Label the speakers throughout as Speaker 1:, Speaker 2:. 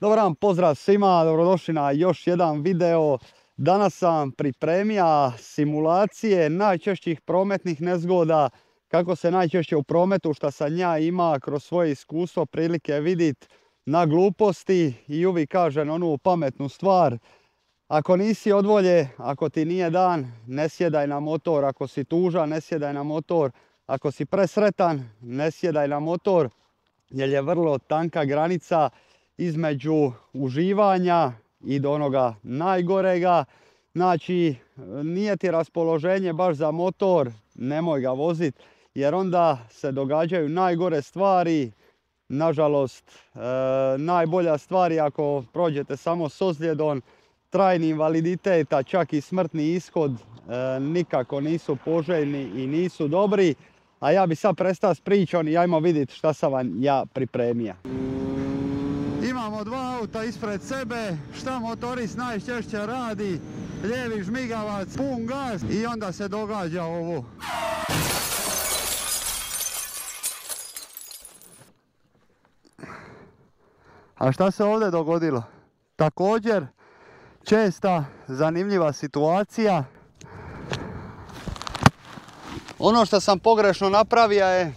Speaker 1: Dobar dan, pozdrav svima, dobrodošli na još jedan video. Danas sam pripremio simulacije najčešćih prometnih nezgoda, kako se najčešće u prometu što sam ja ima kroz svoje iskustvo prilike vidjeti na gluposti i uvijek kažem onu pametnu stvar. Ako nisi od volje, ako ti nije dan, ne sjedaj na motor. Ako si tužan, ne sjedaj na motor. Ako si presretan, ne sjedaj na motor, jer je vrlo tanka granica između uživanja i do onoga najgorega. Znači, nije ti raspoloženje baš za motor, nemoj ga voziti, jer onda se događaju najgore stvari. Nažalost, najbolja stvar je ako prođete samo s ozljedom, trajni invaliditet, a čak i smrtni ishod nikako nisu poželjni i nisu dobri. A ja bi sad prestao s pričom i ajmo vidjeti šta sam vam ja pripremio. Imamo dva auta ispred sebe. Šta motorist najčešće radi? Lijevi žmigavac, pun gas i onda se događa ovo. A šta se ovdje dogodilo? Također česta zanimljiva situacija. Ono što sam pogrešno napravio je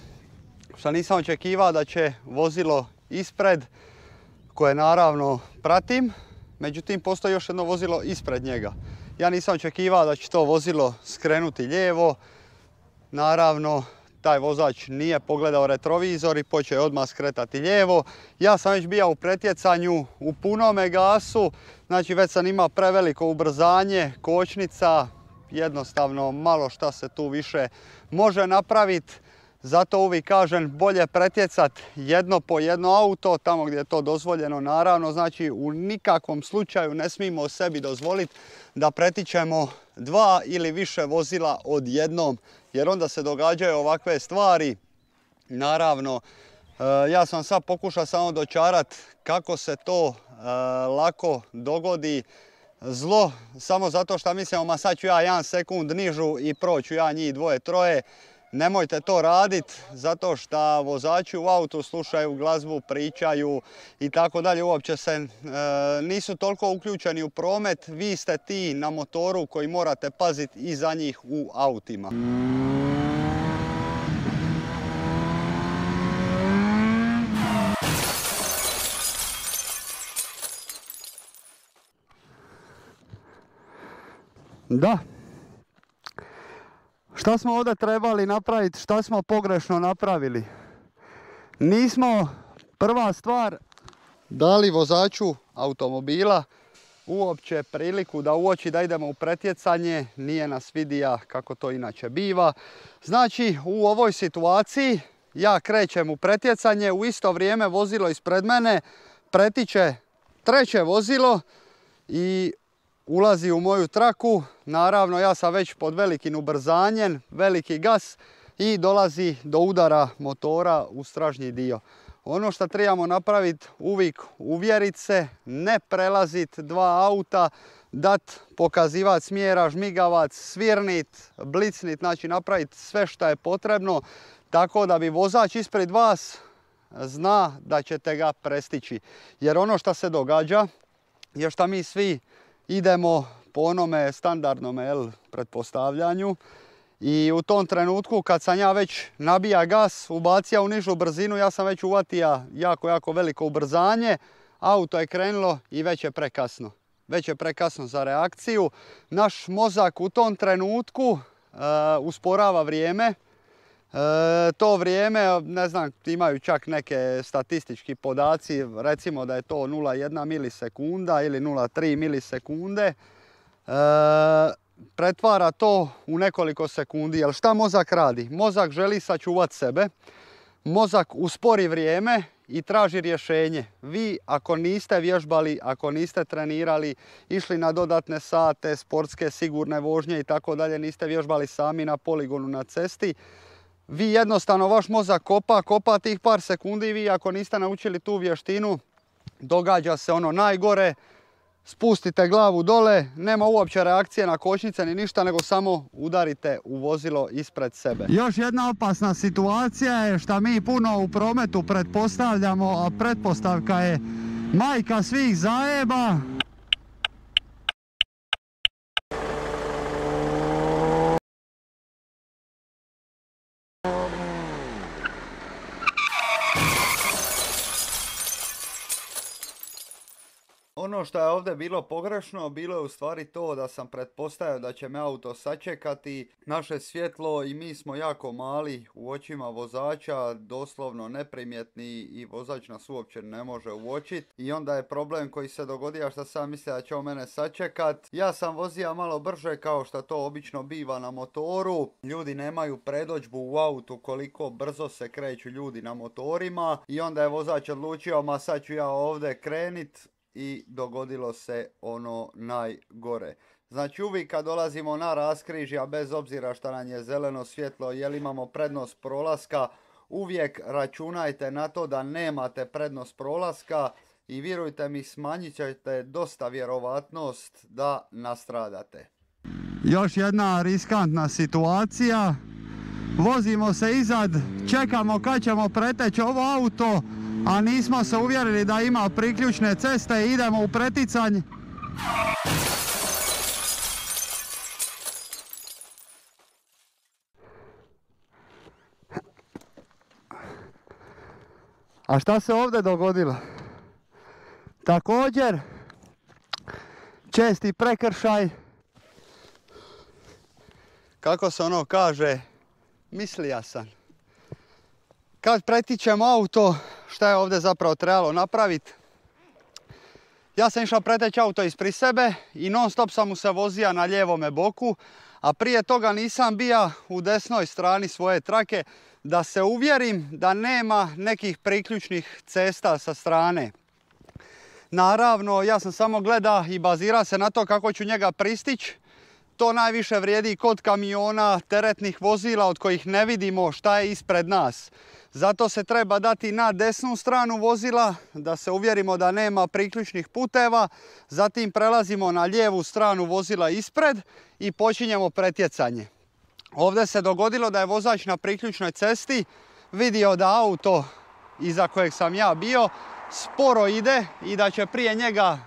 Speaker 1: što nisam očekivao da će vozilo ispred, koje naravno pratim, međutim postoji još jedno vozilo ispred njega. Ja nisam očekivao da će to vozilo skrenuti lijevo. Naravno, taj vozač nije pogledao retrovizor i počeo je odmah skretati lijevo. Ja sam već bio u pretjecanju u punome gasu, znači već sam imao preveliko ubrzanje, kočnica, jednostavno malo šta se tu više može napraviti. Zato uvijek kažem bolje pretjecat jedno po jedno auto, tamo gdje je to dozvoljeno naravno. Znači u nikakvom slučaju ne smijemo sebi dozvoliti da pretičemo dva ili više vozila odjednom, jer onda se događaju ovakve stvari. Naravno, ja sam sad pokušao samo dočarati kako se to lako dogodi. Zlo, samo zato što mislimo, ma sad ću ja 1 sekund nižu i proću ja njih dvoje, troje. Nemojte to raditi, zato što vozači u autu slušaju glazbu, pričaju i tako dalje. Uopće se nisu toliko uključeni u promet. Vi ste ti na motoru koji morate paziti i za njih u autima. Da. Šta smo ovdje trebali napraviti, šta smo pogrešno napravili? Nismo, prva stvar, dali vozaču automobila uopće priliku da uoči da idemo u pretjecanje, nije nas vidio kako to inače biva. Znači, u ovoj situaciji ja krećem u pretjecanje, u isto vrijeme vozilo ispred mene pretiče treće vozilo i ulazi u moju traku. Naravno, ja sam već pod velikim ubrzanjem, veliki gas i dolazi do udara motora u stražnji dio. Ono što trebamo napraviti, uvijek uvjeriti se, ne prelaziti dva auta, pokazivati smjera, žmigavac, svirnit, blicnit, znači napraviti sve što je potrebno, tako da bi vozač ispred vas zna da ćete ga prestići. Jer ono što se događa je što mi svi idemo po onome standardnom pretpostavljanju i u tom trenutku kad sam ja već nabija gas, ubacio u nižu brzinu, ja sam već uvatio jako veliko ubrzanje, auto je krenulo i već je prekasno. Već je prekasno za reakciju. Naš mozak u tom trenutku usporava vrijeme. To vrijeme, ne znam, imaju čak neke statistički podaci, recimo da je to 0,1 milisekunda ili 0,3 milisekunde. Pretvara to u nekoliko sekundi. Jer šta mozak radi? Mozak želi sačuvati sebe. Mozak uspori vrijeme i traži rješenje. Vi ako niste vježbali, ako niste trenirali, išli na dodatne sate, sportske, sigurne vožnje i tako dalje, niste vježbali sami na poligonu na cesti, vi jednostavno, vaš mozak kopa tih par sekundi i vi ako niste naučili tu vještinu, događa se ono najgore, spustite glavu dole, nema uopće reakcije na kočnice ni ništa, nego samo udarite u vozilo ispred sebe. Još jedna opasna situacija je što mi puno u prometu pretpostavljamo, a pretpostavka je Majka svih zajeba. Ono što je ovdje bilo pogrešno, bilo je u stvari to da sam pretpostavio da će me auto sačekati. Naše svjetlo i mi smo jako mali u očima vozača, doslovno neprimjetni i vozač nas uopće ne može uočiti. I onda je problem koji se dogodio što sam mislio da će on mene sačekat. Ja sam vozio malo brže kao što to obično biva na motoru. Ljudi nemaju predodžbu u autu koliko brzo se kreću ljudi na motorima. I onda je vozač odlučio, ma sad ću ja ovdje krenit. I dogodilo se ono najgore. Znači uvijek kad dolazimo na raskrižja, bez obzira šta nam je zeleno svjetlo, jel imamo prednost prolaska, uvijek računajte na to da nemate prednost prolaska i vjerujte mi, smanjit ćete dosta vjerovatnost da nastradate. Još jedna riskantna situacija. Vozimo se izad, čekamo kad ćemo preteći ovo auto, a nismo se uvjerili da ima priključne ceste i idemo u preticanje. A šta se ovdje dogodilo? Također, česti prekršaj, kako se ono kaže, mislija sam. Kad pretičem auto, šta je ovdje zapravo trebalo napraviti? Ja sam išao preteći auto ispred sebe i non stop sam mu se vozio na lijevome boku, a prije toga nisam bio u desnoj strani svoje trake da se uvjerim da nema nekih priključnih cesta sa strane. Naravno, ja sam samo gledao i bazirao se na to kako ću njega pristići. To najviše vrijedi kod kamiona, teretnih vozila od kojih ne vidimo šta je ispred nas. Zato se treba dati na desnu stranu vozila da se uvjerimo da nema priključnih puteva. Zatim prelazimo na lijevu stranu vozila ispred i počinjemo pretjecanje. Ovdje se dogodilo da je vozač na priključnoj cesti vidio da auto iza kojeg sam ja bio sporo ide i da će prije njega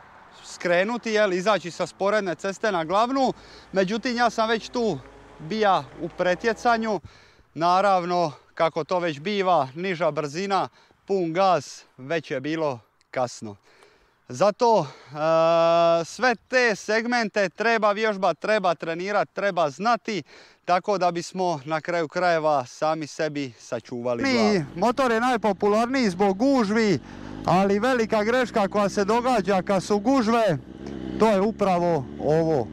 Speaker 1: skrenuti, izaći sa sporedne ceste na glavnu. Međutim, ja sam već tu bio u pretjecanju. Naravno, kako to već biva, niža brzina, pun gas, već je bilo kasno. Zato sve te segmente treba vježbati, treba trenirati, treba znati, tako da bismo na kraju krajeva sami sebi sačuvali glavu. Motor je najpopularniji zbog gužvi, ali velika greška koja se događa kad su gužve, to je upravo ovo.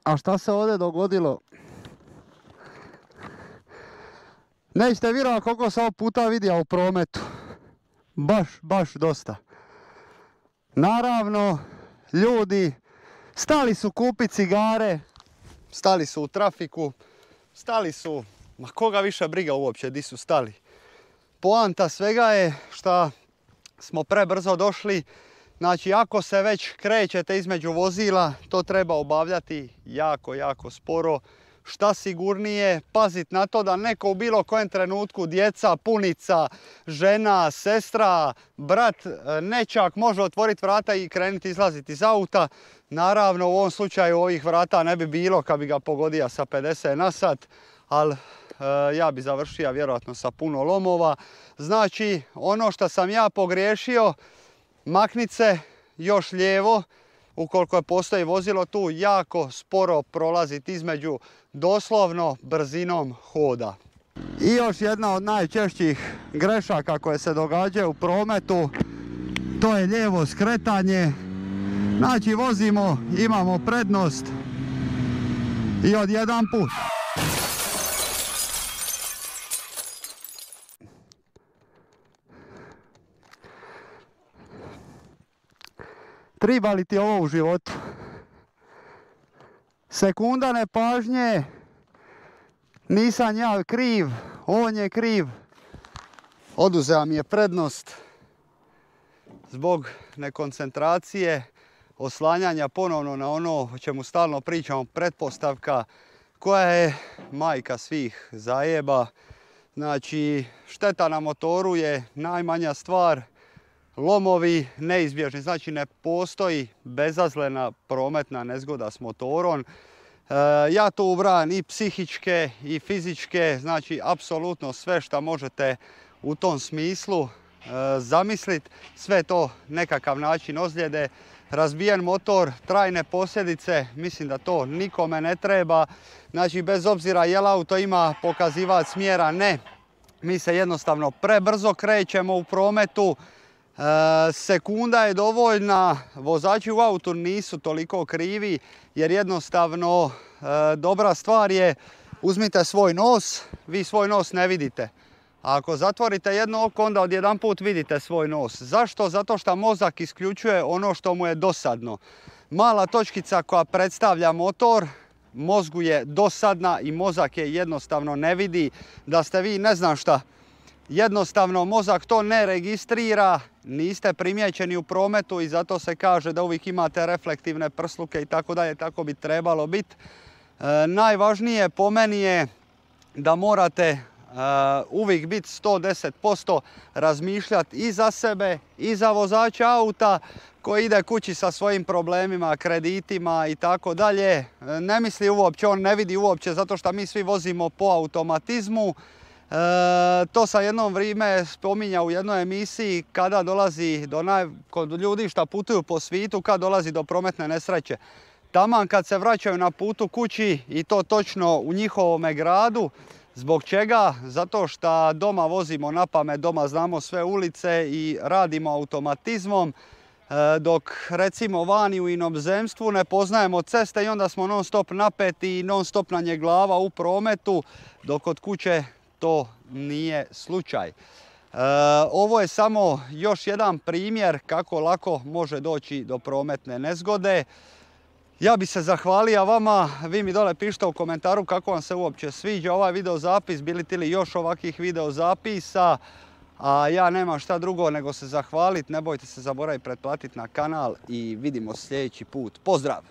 Speaker 1: A šta se ovdje dogodilo? Nećete vjerovati koliko sam ovog puta vidio u prometu. Baš dosta. Naravno, ljudi stali su kupiti cigare, stali su u trafiku, stali su, ma koga više briga uopće di su stali. Poanta svega je što smo prebrzo došli. Znači, ako se već krećete između vozila, to treba obavljati jako sporo. Šta sigurnije, paziti na to da neko u bilo kojem trenutku, djeca, punica, žena, sestra, brat, nečak može otvoriti vrata i krenuti izlaziti iz auta. Naravno, u ovom slučaju ovih vrata ne bi bilo kad bi ga pogodio sa 50 na sat, ali ja bi završio vjerojatno sa puno lomova. Znači, ono što sam ja pogriješio, maknit se još lijevo, ukoliko je postoji vozilo tu, jako sporo prolaziti između, doslovno brzinom hoda. I još jedna od najčešćih grešaka koje se događaju u prometu, to je lijevo skretanje. Znači, vozimo, imamo prednost i odjedan put. Treba li ti ovo u životu? Sekunda nepažnje, nisam ja kriv, on je kriv. Oduzeo mi je prednost zbog nekoncentracije, oslanjanja ponovno na ono o čemu stalno pričamo, pretpostavka koja je majka svih zajeba. Znači, šteta na motoru je najmanja stvar, lomovi neizbježni, znači ne postoji bezazlena prometna nezgoda s motorom. Ja to ubrajam i psihičke i fizičke, znači apsolutno sve što možete u tom smislu zamisliti, sve to nekakav način ozljede. Razbijen motor, trajne posljedice, mislim da to nikome ne treba. Znači, bez obzira jel auto ima pokazivač smjera, ne. Mi se jednostavno prebrzo krećemo u prometu. Sekunda je dovoljna, vozači u autu nisu toliko krivi jer jednostavno dobra stvar je uzmite svoj nos, vi svoj nos ne vidite. A ako zatvorite jedno oko, onda odjedanput vidite svoj nos. Zašto? Zato što mozak isključuje ono što mu je dosadno. Mala točkica koja predstavlja motor, mozgu je dosadna i mozak je jednostavno ne vidi. Da ste vi ne znam šta, jednostavno mozak to ne registrira, niste primijećeni u prometu i zato se kaže da uvijek imate reflektivne prsluke i tako dalje, tako bi trebalo biti. Najvažnije po meni je da morate uvijek biti 110% razmišljati i za sebe i za vozača auta koji ide kući sa svojim problemima, kreditima i tako dalje. Ne misli uopće, on ne vidi uopće zato što mi svi vozimo po automatizmu. To sam jedno vrijeme spominjao u jednoj emisiji kada dolazi kod ljudi što putuju po svijetu, kad dolazi do prometne nesreće. Taman kad se vraćaju na putu kući i to točno u njihovome gradu. Zbog čega? Zato što doma vozimo na pamet, doma znamo sve ulice i radimo automatizmom, dok recimo vani u inozemstvu ne poznajemo ceste i onda smo non stop napeti i non stop nam je glava u prometu, dok kod kuće to nije slučaj. Ovo je samo još jedan primjer kako lako može doći do prometne nezgode. Ja bih se zahvalio vama, vi mi dole pišite u komentaru kako vam se uopće sviđa ovaj video zapis, bili ti li još ovakvih video zapisa, a ja nemam šta drugo nego se zahvaliti, ne bojte se zaboraviti pretplatiti na kanal i vidimo sljedeći put. Pozdrav!